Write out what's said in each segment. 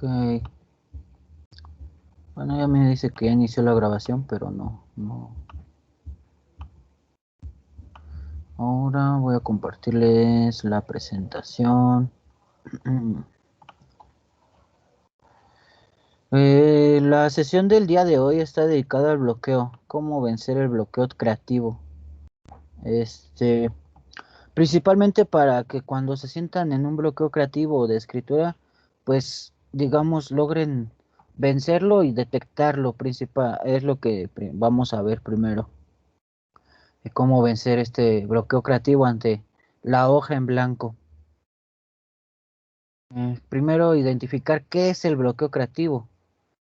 Ok. Bueno, ya me dice que ya inició la grabación, pero no. Ahora voy a compartirles la presentación. La sesión del día de hoy está dedicada al bloqueo. Cómo vencer el bloqueo creativo. Principalmente para que cuando se sientan en un bloqueo creativo de escritura, pues digamos logren vencerlo y detectarlo. Principal es lo que vamos a ver primero. Cómo vencer este bloqueo creativo ante la hoja en blanco. Primero, identificar qué es el bloqueo creativo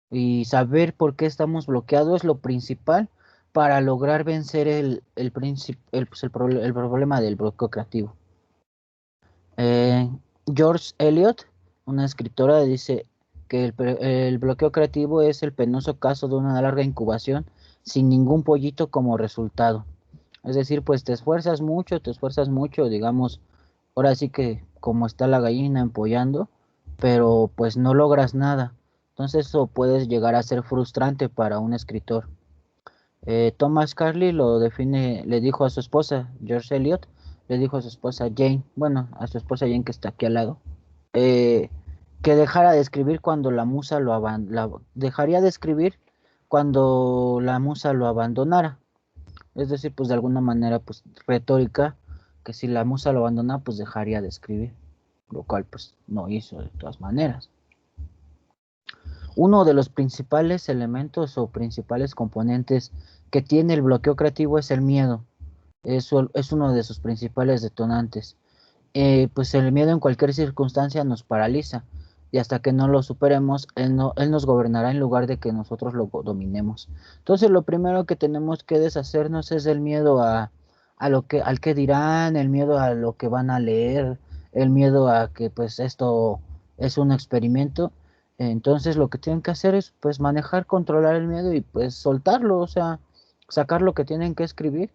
y saber por qué estamos bloqueados es lo principal para lograr vencer el problema del bloqueo creativo. George Eliot, una escritora, dice que el bloqueo creativo es el penoso caso de una larga incubación sin ningún pollito como resultado. Es decir, pues te esfuerzas mucho, digamos, ahora sí que como está la gallina empollando, pero pues no logras nada. Entonces eso puede llegar a ser frustrante para un escritor. Thomas Carlyle lo define, le dijo a su esposa, George Eliot, le dijo a su esposa Jane, bueno, a su esposa Jane que está aquí al lado, eh, que dejara de escribir cuando la musa dejaría de escribir cuando la musa lo abandonara. Es decir, pues de alguna manera pues retórica, que si la musa lo abandona, pues dejaría de escribir, lo cual pues no hizo de todas maneras. Uno de los principales elementos o principales componentes que tiene el bloqueo creativo es el miedo. Es uno de sus principales detonantes. Pues el miedo en cualquier circunstancia nos paraliza y hasta que no lo superemos, él nos gobernará en lugar de que nosotros lo dominemos. Entonces lo primero que tenemos que deshacernos es el miedo al que dirán, el miedo a lo que van a leer, el miedo a que pues esto es un experimento. Entonces lo que tienen que hacer es pues manejar, controlar el miedo y pues soltarlo, o sea, sacar lo que tienen que escribir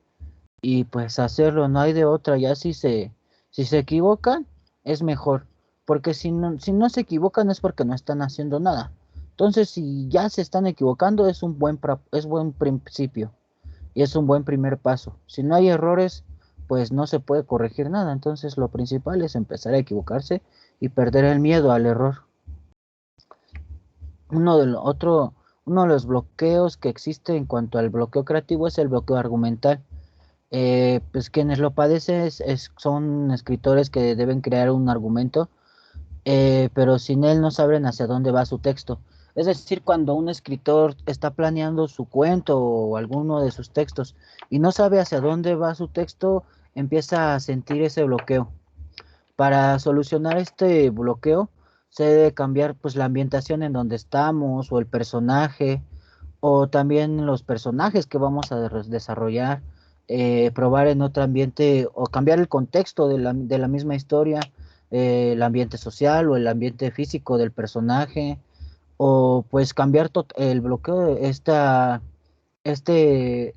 y pues hacerlo, no hay de otra. Ya si se equivocan es mejor, porque si no se equivocan es porque no están haciendo nada. Entonces si ya se están equivocando es buen principio y es un buen primer paso. Si no hay errores, pues no se puede corregir nada. Entonces lo principal es empezar a equivocarse y perder el miedo al error. Uno de lo- otro, Uno de los bloqueos que existe en cuanto al bloqueo creativo es el bloqueo argumental. Pues quienes lo padecen son escritores que deben crear un argumento, pero sin él no saben hacia dónde va su texto. Es decir, cuando un escritor está planeando su cuento o alguno de sus textos y no sabe hacia dónde va su texto, empieza a sentir ese bloqueo. Para solucionar este bloqueo, se debe cambiar pues la ambientación en donde estamos o el personaje o también los personajes que vamos a desarrollar, probar en otro ambiente o cambiar el contexto de la misma historia, el ambiente social o el ambiente físico del personaje, o pues cambiar el bloqueo de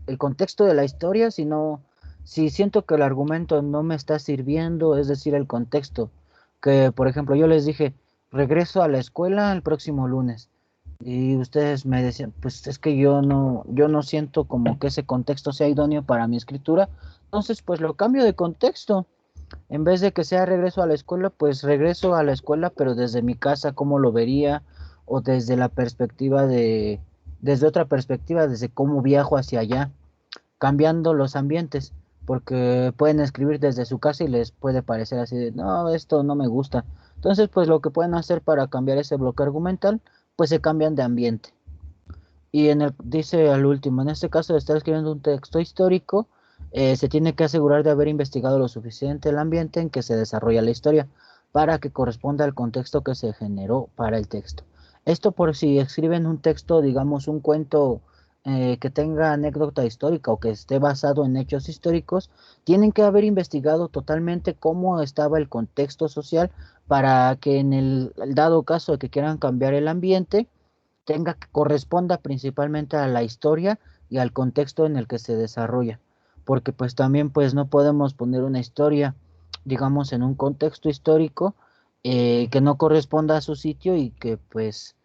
el contexto de la historia, si siento que el argumento no me está sirviendo, es decir, el contexto, que por ejemplo yo les dije, regreso a la escuela el próximo lunes. Y ustedes me decían, pues es que yo no siento como que ese contexto sea idóneo para mi escritura. Entonces, pues lo cambio de contexto. En vez de que sea regreso a la escuela, pues regreso a la escuela, pero desde mi casa, ¿cómo lo vería? O desde desde otra perspectiva, desde cómo viajo hacia allá, cambiando los ambientes, porque pueden escribir desde su casa y les puede parecer así de, no, esto no me gusta. Entonces, pues lo que pueden hacer para cambiar ese bloque argumental, pues se cambian de ambiente. Dice al último, en este caso de estar escribiendo un texto histórico, se tiene que asegurar de haber investigado lo suficiente el ambiente en que se desarrolla la historia para que corresponda al contexto que se generó para el texto. Esto por si escriben un texto, digamos un cuento que tenga anécdota histórica o que esté basado en hechos históricos, tienen que haber investigado totalmente cómo estaba el contexto social para que en el dado caso de que quieran cambiar el ambiente, tenga que corresponda principalmente a la historia y al contexto en el que se desarrolla, porque pues también pues no podemos poner una historia digamos en un contexto histórico que no corresponda a su sitio y que pues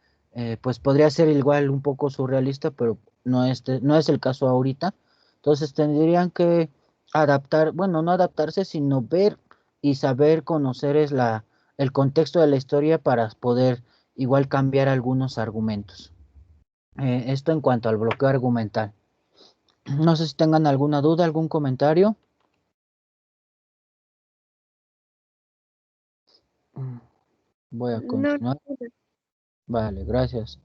podría ser igual un poco surrealista, pero no es el caso ahorita. Entonces tendrían que adaptar, bueno, no adaptarse, sino ver y saber conocer el contexto de la historia para poder igual cambiar algunos argumentos. Esto en cuanto al bloqueo argumental. No sé si tengan alguna duda, algún comentario. Voy a No, continuar. Vale, gracias.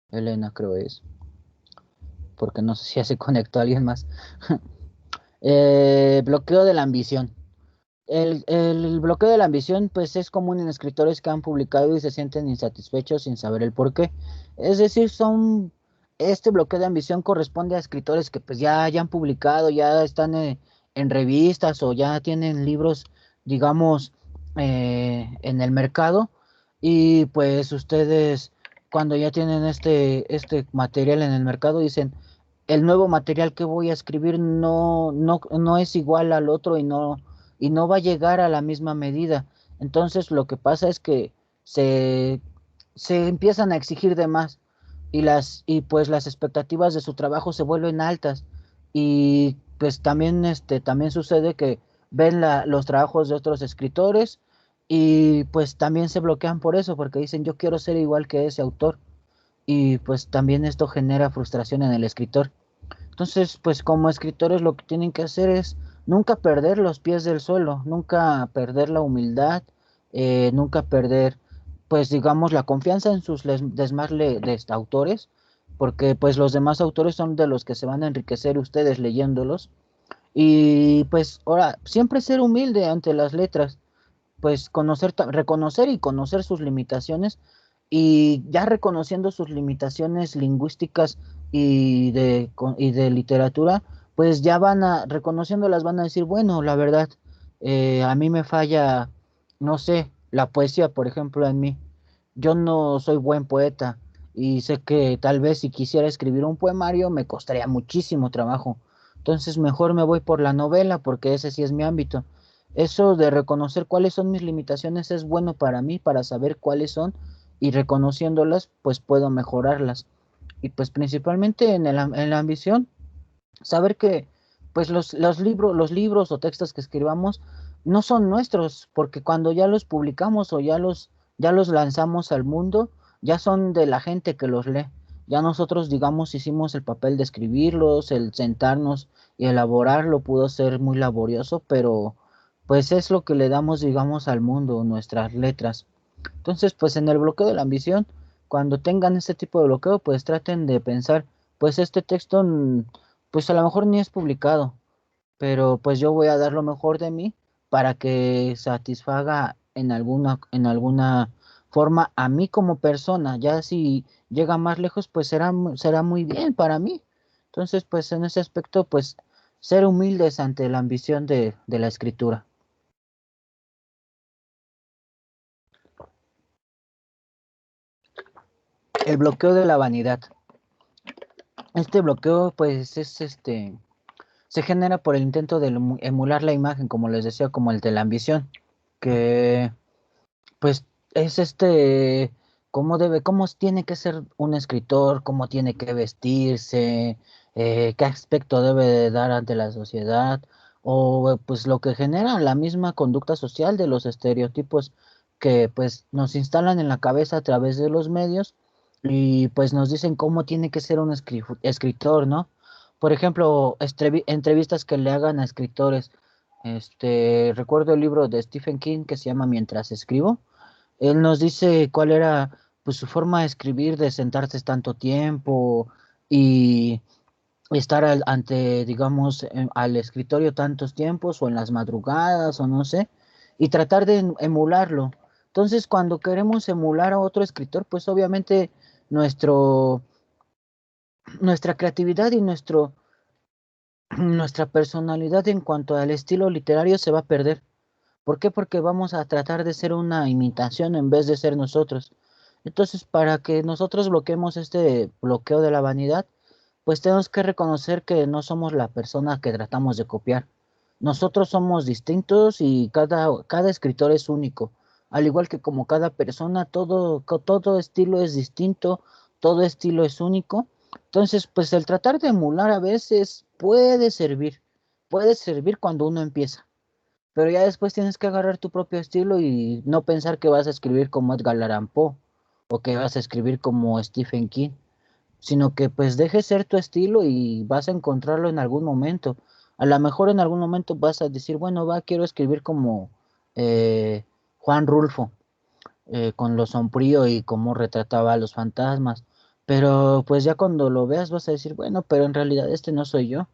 Elena, creo es. Porque no sé si ya se conectó alguien más. Bloqueo de la ambición. El bloqueo de la ambición, pues es común en escritores que han publicado y se sienten insatisfechos sin saber el por qué. Es decir, este bloqueo de ambición corresponde a escritores que pues ya han publicado, ya están en revistas o ya tienen libros, digamos, en el mercado. Y pues ustedes, cuando ya tienen este material en el mercado, dicen, el nuevo material que voy a escribir no es igual al otro y no va a llegar a la misma medida. Entonces lo que pasa es que se, se empiezan a exigir de más y pues las expectativas de su trabajo se vuelven altas y pues también también sucede que ven los trabajos de otros escritores y pues también se bloquean por eso porque dicen yo quiero ser igual que ese autor y pues también esto genera frustración en el escritor. Entonces, pues como escritores lo que tienen que hacer es nunca perder los pies del suelo, nunca perder la humildad, nunca perder, pues digamos, la confianza en sus autores, porque pues los demás autores son de los que se van a enriquecer ustedes leyéndolos. Y pues ahora, siempre ser humilde ante las letras, pues reconocer y conocer sus limitaciones y ya reconociendo sus limitaciones lingüísticas y de literatura, pues ya reconociéndolas van a decir, bueno, la verdad, a mí me falla, no sé, la poesía, por ejemplo, en mí. Yo no soy buen poeta y sé que tal vez si quisiera escribir un poemario me costaría muchísimo trabajo. Entonces mejor me voy por la novela porque ese sí es mi ámbito. Eso de reconocer cuáles son mis limitaciones es bueno para mí, para saber cuáles son y reconociéndolas, pues puedo mejorarlas. Y pues principalmente en la ambición, saber que pues los libros o textos que escribamos no son nuestros, porque cuando ya los publicamos o ya los lanzamos al mundo, ya son de la gente que los lee. Ya nosotros, digamos, hicimos el papel de escribirlos, el sentarnos y elaborarlo pudo ser muy laborioso, pero pues es lo que le damos, digamos, al mundo, nuestras letras. Entonces, pues en el bloqueo de la ambición, cuando tengan este tipo de bloqueo, pues traten de pensar, pues este texto, pues a lo mejor ni es publicado, pero pues yo voy a dar lo mejor de mí para que satisfaga en alguna forma a mí como persona. Ya si llega más lejos, pues será muy bien para mí. Entonces, pues en ese aspecto, pues ser humildes ante la ambición de la escritura. El bloqueo de la vanidad. Este bloqueo, pues, se genera por el intento de emular la imagen, como les decía, como el de la ambición, que, pues, es cómo tiene que ser un escritor, cómo tiene que vestirse, qué aspecto debe de dar ante la sociedad, o pues lo que genera la misma conducta social de los estereotipos que pues nos instalan en la cabeza a través de los medios y pues nos dicen cómo tiene que ser un escritor, ¿no? Por ejemplo, entrevistas que le hagan a escritores. Recuerdo el libro de Stephen King que se llama Mientras escribo. Él nos dice cuál era pues su forma de escribir, de sentarse tanto tiempo y estar ante, digamos, al escritorio tantos tiempos o en las madrugadas o no sé, y tratar de emularlo. Entonces, cuando queremos emular a otro escritor, pues obviamente nuestro, nuestra creatividad y nuestra personalidad en cuanto al estilo literario se va a perder. ¿Por qué? Porque vamos a tratar de ser una imitación en vez de ser nosotros. Entonces, para que nosotros bloqueemos este bloqueo de la vanidad, pues tenemos que reconocer que no somos la persona que tratamos de copiar. Nosotros somos distintos y cada escritor es único. al igual que como cada persona, todo estilo es distinto, todo estilo es único. Entonces, pues el tratar de emular a veces puede servir cuando uno empieza, pero ya después tienes que agarrar tu propio estilo y no pensar que vas a escribir como Edgar Allan Poe o que vas a escribir como Stephen King, sino que pues dejes ser tu estilo y vas a encontrarlo en algún momento. A lo mejor en algún momento vas a decir, bueno, quiero escribir como Juan Rulfo, con lo sombrío y cómo retrataba a los fantasmas. Pero pues ya cuando lo veas vas a decir, bueno, pero en realidad este no soy yo.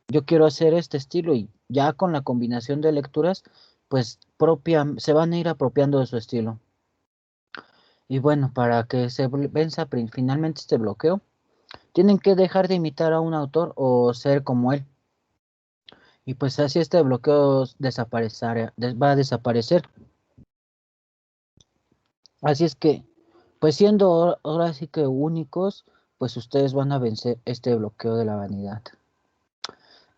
Yo quiero hacer este estilo y ya con la combinación de lecturas, pues se van a ir apropiando de su estilo. Y bueno, para que se venza finalmente este bloqueo, tienen que dejar de imitar a un autor o ser como él. Y pues así este bloqueo va a desaparecer. Así es que, pues siendo ahora sí que únicos, pues ustedes van a vencer este bloqueo de la vanidad.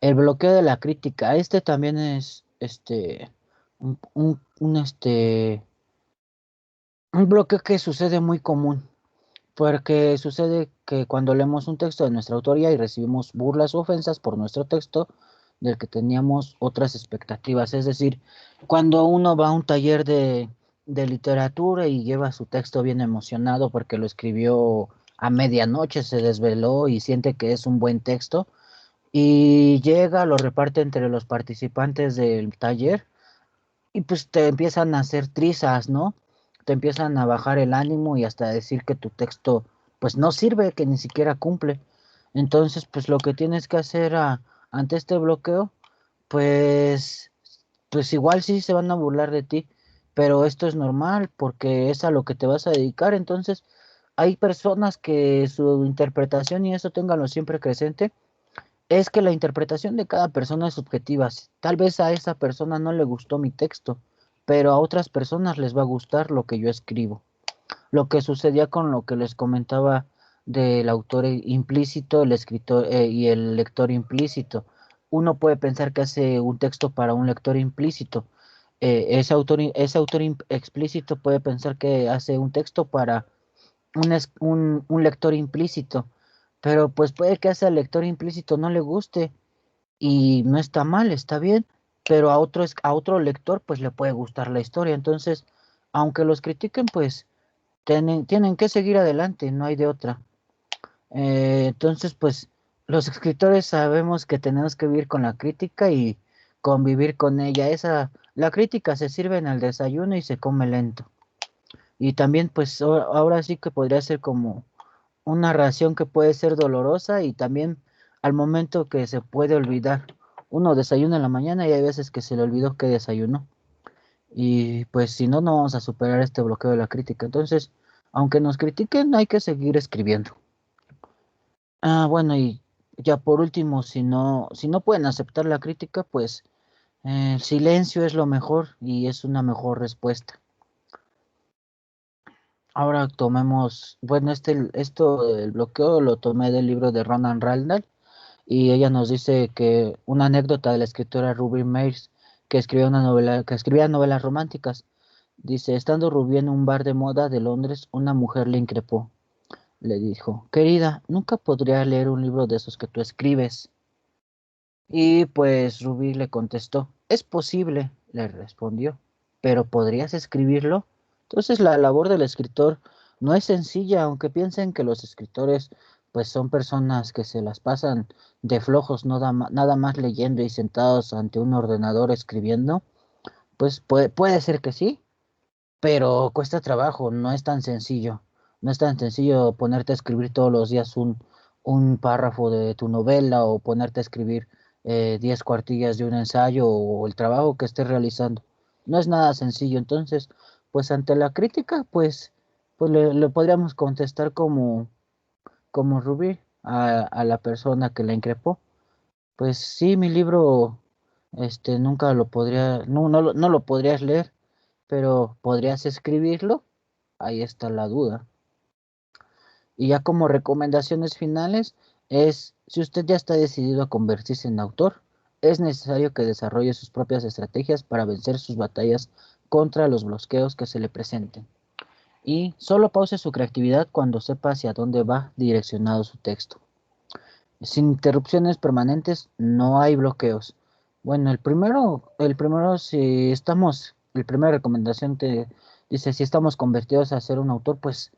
El bloqueo de la crítica, este también es un bloqueo que sucede muy común, porque sucede que cuando leemos un texto de nuestra autoría y recibimos burlas o ofensas por nuestro texto, del que teníamos otras expectativas, es decir, cuando uno va a un taller de literatura y lleva su texto bien emocionado porque lo escribió a medianoche, se desveló y siente que es un buen texto, y llega, lo reparte entre los participantes del taller y pues te empiezan a hacer trizas, ¿no? Te empiezan a bajar el ánimo y hasta decir que tu texto pues no sirve, que ni siquiera cumple. Entonces, pues lo que tienes que hacer ante este bloqueo, pues, pues igual sí se van a burlar de ti, pero esto es normal porque es a lo que te vas a dedicar. Entonces, hay personas que su interpretación, y eso ténganlo siempre presente, es que la interpretación de cada persona es subjetiva. Tal vez a esa persona no le gustó mi texto, pero a otras personas les va a gustar lo que yo escribo. Lo que sucedía con lo que les comentaba del autor implícito, el escritor y el lector implícito. Uno puede pensar que hace un texto para un lector implícito. Ese autor explícito puede pensar que hace un texto para un lector implícito, pero pues puede que a ese lector implícito no le guste y no está mal, está bien, pero a otro lector pues le puede gustar la historia. Entonces, aunque los critiquen, pues tienen que seguir adelante, no hay de otra. Entonces, pues los escritores sabemos que tenemos que vivir con la crítica y convivir con ella. La crítica se sirve en el desayuno y se come lento. Y también, pues ahora sí que podría ser como una ración que puede ser dolorosa y también al momento que se puede olvidar. Uno desayuna en la mañana y hay veces que se le olvidó que desayunó. Y pues si no, no vamos a superar este bloqueo de la crítica. Entonces, aunque nos critiquen, hay que seguir escribiendo. Bueno, y ya por último, si no pueden aceptar la crítica, pues el silencio es lo mejor y es una mejor respuesta. Ahora tomemos, bueno, esto del bloqueo lo tomé del libro de Ronan Randall y ella nos dice que una anécdota de la escritora Ruby Mears, que escribía novelas románticas. Dice, estando Ruby en un bar de moda de Londres, una mujer le increpó. Le dijo, querida, nunca podría leer un libro de esos que tú escribes. Y pues Ruby le contestó, es posible, le respondió, pero ¿podrías escribirlo? Entonces la labor del escritor no es sencilla, aunque piensen que los escritores pues son personas que se las pasan de flojos, nada más leyendo y sentados ante un ordenador escribiendo, pues puede ser que sí, pero cuesta trabajo, no es tan sencillo. No es tan sencillo ponerte a escribir todos los días un párrafo de tu novela o ponerte a escribir 10 cuartillas de un ensayo o el trabajo que estés realizando. No es nada sencillo. Entonces, pues ante la crítica, pues le podríamos contestar como Rubí a la persona que la increpó. Pues sí, mi libro, nunca lo podría, no lo podrías leer, pero ¿podrías escribirlo? Ahí está la duda. Y ya como recomendaciones finales si usted ya está decidido a convertirse en autor, es necesario que desarrolle sus propias estrategias para vencer sus batallas contra los bloqueos que se le presenten. Y solo pause su creatividad cuando sepa hacia dónde va direccionado su texto. Sin interrupciones permanentes no hay bloqueos. Bueno, la primera recomendación te dice, si estamos convertidos a ser un autor, pues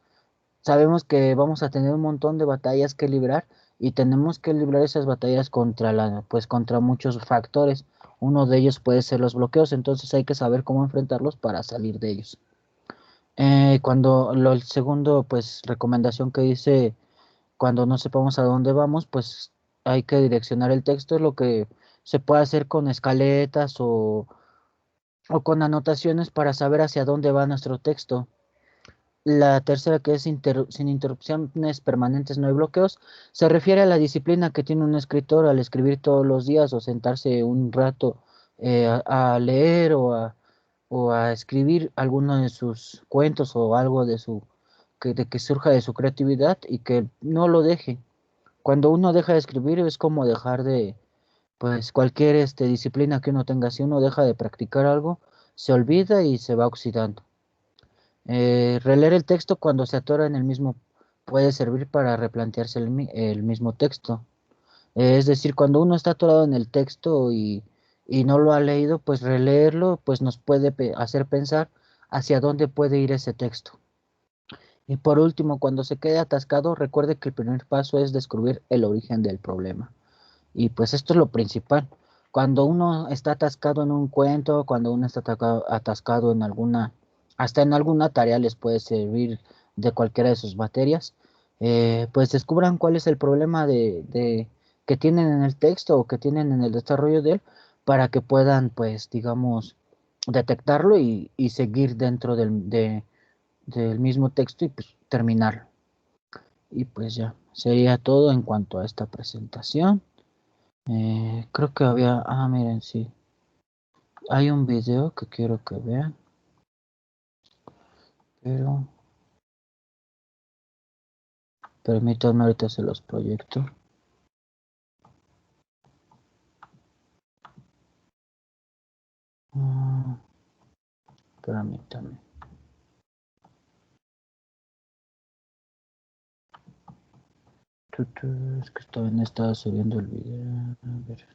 sabemos que vamos a tener un montón de batallas que librar y tenemos que librar esas batallas contra muchos factores. Uno de ellos puede ser los bloqueos, entonces hay que saber cómo enfrentarlos para salir de ellos. El segundo, pues, recomendación que dice, cuando no sepamos a dónde vamos, pues hay que direccionar el texto, es lo que se puede hacer con escaletas o con anotaciones para saber hacia dónde va nuestro texto. La tercera, que es sin interrupciones permanentes, no hay bloqueos, se refiere a la disciplina que tiene un escritor al escribir todos los días o sentarse un rato a leer o a escribir alguno de sus cuentos o algo de que surja de su creatividad y que no lo deje. Cuando uno deja de escribir es como dejar pues cualquier disciplina que uno tenga, si uno deja de practicar algo, se olvida y se va oxidando. Releer el texto cuando se atora en el mismo puede servir para replantearse el mismo texto. Es decir, cuando uno está atorado en el texto y no lo ha leído, pues releerlo pues nos puede hacer pensar hacia dónde puede ir ese texto. Y por último, cuando se quede atascado, recuerde que el primer paso es descubrir el origen del problema. Y pues esto es lo principal. Cuando uno está atascado en un cuento, cuando uno está atascado hasta en alguna tarea les puede servir de cualquiera de sus materias, pues descubran cuál es el problema que tienen en el texto o que tienen en el desarrollo de él para que puedan, pues, digamos, detectarlo y seguir dentro del mismo texto y pues terminarlo. Y pues ya, sería todo en cuanto a esta presentación. Creo que miren, sí. Hay un video que quiero que vean. Pero permítanme, ahorita se los proyecto. Permítanme. Es que todavía no estaba subiendo el video. A ver.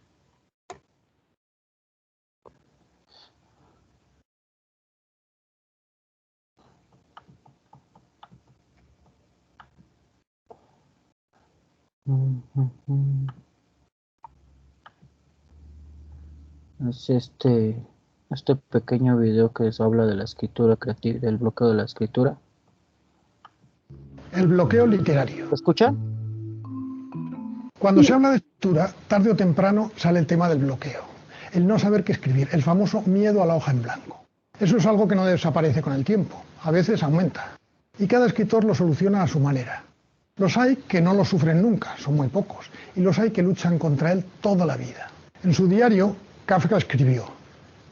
Es este pequeño video que habla de la escritura creativa, del bloqueo de la escritura. El bloqueo literario. ¿Lo escuchan? Cuando se habla de escritura, tarde o temprano sale el tema del bloqueo. El no saber qué escribir, el famoso miedo a la hoja en blanco. Eso es algo que no desaparece con el tiempo, a veces aumenta. Y cada escritor lo soluciona a su manera. Los hay que no lo sufren nunca, son muy pocos, y los hay que luchan contra él toda la vida. En su diario, Kafka escribió: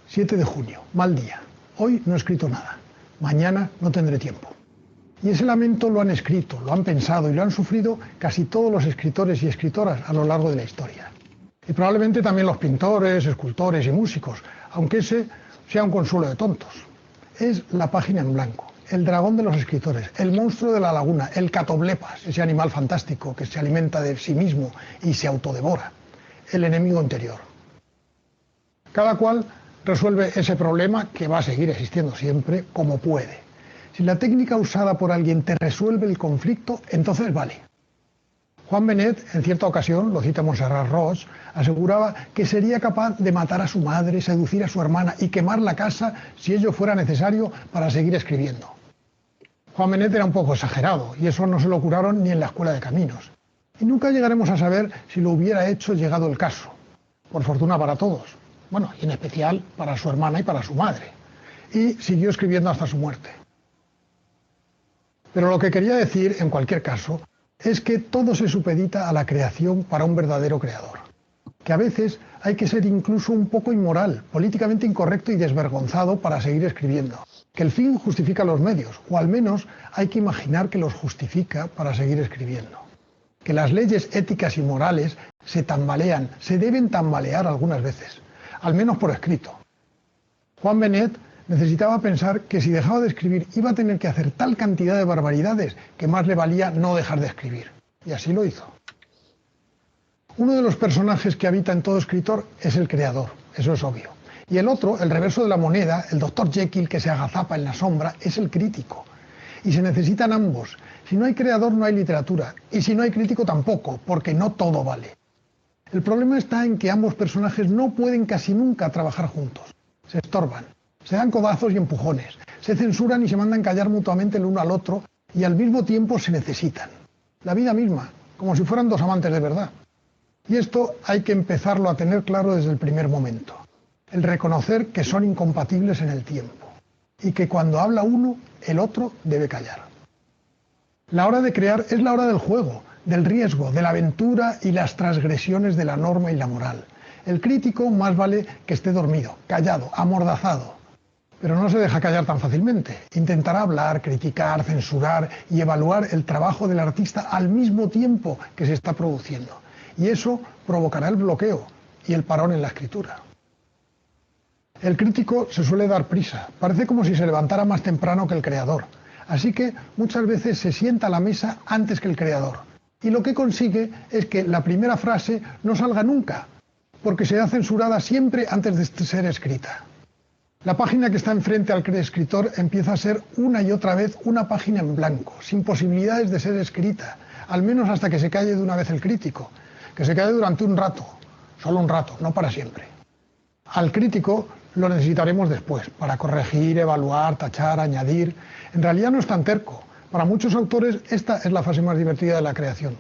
7 de junio, mal día. Hoy no he escrito nada. Mañana no tendré tiempo. Y ese lamento lo han escrito, lo han pensado y lo han sufrido casi todos los escritores y escritoras a lo largo de la historia. Y probablemente también los pintores, escultores y músicos, aunque ese sea un consuelo de tontos. Es la página en blanco, el dragón de los escritores, el monstruo de la laguna, el catoblepas, ese animal fantástico que se alimenta de sí mismo y se autodevora, el enemigo interior. Cada cual resuelve ese problema, que va a seguir existiendo siempre, como puede. Si la técnica usada por alguien te resuelve el conflicto, entonces vale. Juan Benet, en cierta ocasión, lo cita Montserrat Roig, aseguraba que sería capaz de matar a su madre, seducir a su hermana y quemar la casa si ello fuera necesario para seguir escribiendo. Juan Benet era un poco exagerado y eso no se lo curaron ni en la escuela de caminos. Y nunca llegaremos a saber si lo hubiera hecho llegado el caso. Por fortuna para todos. Bueno, y en especial para su hermana y para su madre. Y siguió escribiendo hasta su muerte. Pero lo que quería decir, en cualquier caso, es que todo se supedita a la creación para un verdadero creador. Que a veces hay que ser incluso un poco inmoral, políticamente incorrecto y desvergonzado para seguir escribiendo. Que el fin justifica los medios, o al menos hay que imaginar que los justifica para seguir escribiendo. Que las leyes éticas y morales se deben tambalear algunas veces, al menos por escrito. Juan Benet Necesitaba pensar que si dejaba de escribir iba a tener que hacer tal cantidad de barbaridades que más le valía no dejar de escribir. Y así lo hizo. Uno de los personajes que habita en todo escritor es el creador, eso es obvio. Y el otro, el reverso de la moneda, el Dr. Jekyll que se agazapa en la sombra, es el crítico. Y se necesitan ambos. Si no hay creador no hay literatura. Y si no hay crítico tampoco, porque no todo vale. El problema está en que ambos personajes no pueden casi nunca trabajar juntos. Se estorban, se dan codazos y empujones, se censuran y se mandan callar mutuamente el uno al otro y al mismo tiempo se necesitan. La vida misma, como si fueran dos amantes de verdad. Y esto hay que empezarlo a tener claro desde el primer momento. El reconocer que son incompatibles en el tiempo. Y que cuando habla uno, el otro debe callar. La hora de crear es la hora del juego, del riesgo, de la aventura y las transgresiones de la norma y la moral. El crítico más vale que esté dormido, callado, amordazado. Pero no se deja callar tan fácilmente. Intentará hablar, criticar, censurar y evaluar el trabajo del artista al mismo tiempo que se está produciendo. Y eso provocará el bloqueo y el parón en la escritura. El crítico se suele dar prisa, parece como si se levantara más temprano que el creador. Así que muchas veces se sienta a la mesa antes que el creador. Y lo que consigue es que la primera frase no salga nunca, porque será censurada siempre antes de ser escrita. La página que está enfrente al escritor empieza a ser una y otra vez una página en blanco, sin posibilidades de ser escrita, al menos hasta que se calle de una vez el crítico, que se calle durante un rato, solo un rato, no para siempre. Al crítico lo necesitaremos después, para corregir, evaluar, tachar, añadir. En realidad no es tan terco. Para muchos autores esta es la fase más divertida de la creación.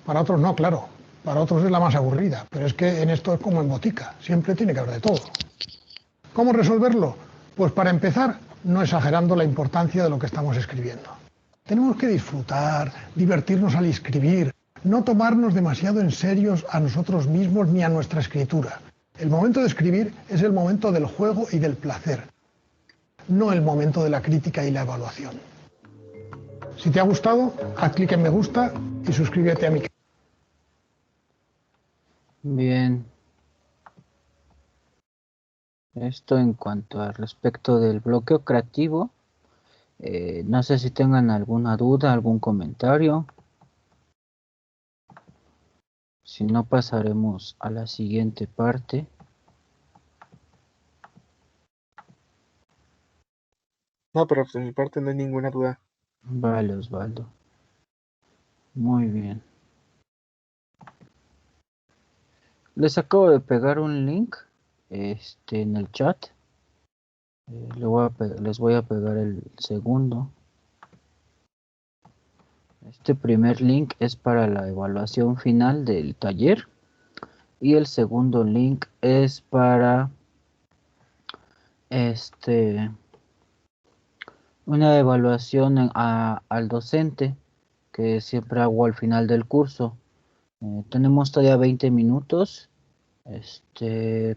Para otros no, claro. Para otros es la más aburrida. Pero es que en esto es como en botica. Siempre tiene que haber de todo. ¿Cómo resolverlo? Pues para empezar, no exagerando la importancia de lo que estamos escribiendo. Tenemos que disfrutar, divertirnos al escribir, no tomarnos demasiado en serio a nosotros mismos ni a nuestra escritura. El momento de escribir es el momento del juego y del placer, no el momento de la crítica y la evaluación. Si te ha gustado, haz clic en me gusta y suscríbete a mi canal. Bien. Esto en cuanto al respecto del bloqueo creativo. No sé si tengan alguna duda, algún comentario. Si no, pasaremos a la siguiente parte. No, pero por mi parte no hay ninguna duda. Vale, Osvaldo. Muy bien. Les acabo de pegar un link en el chat. Les voy a pegar el segundo. Este primer link es para la evaluación final del taller. Y el segundo link es para una evaluación al docente que siempre hago al final del curso. Tenemos todavía 20 minutos.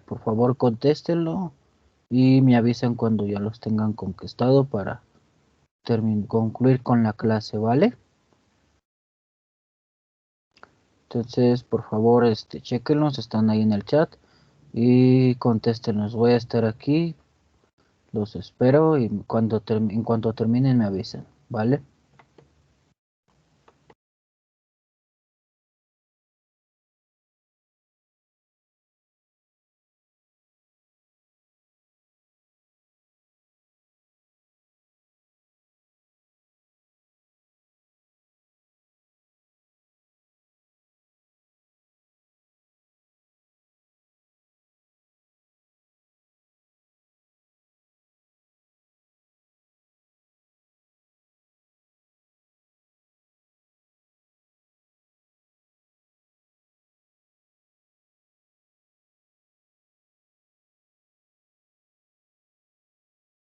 Por favor, contéstenlo y me avisan cuando ya los tengan conquistado para concluir con la clase, ¿vale? Entonces, por favor, chequenlos, están ahí en el chat y contéstenlos. Voy a estar aquí, los espero y en cuanto terminen me avisan, ¿vale?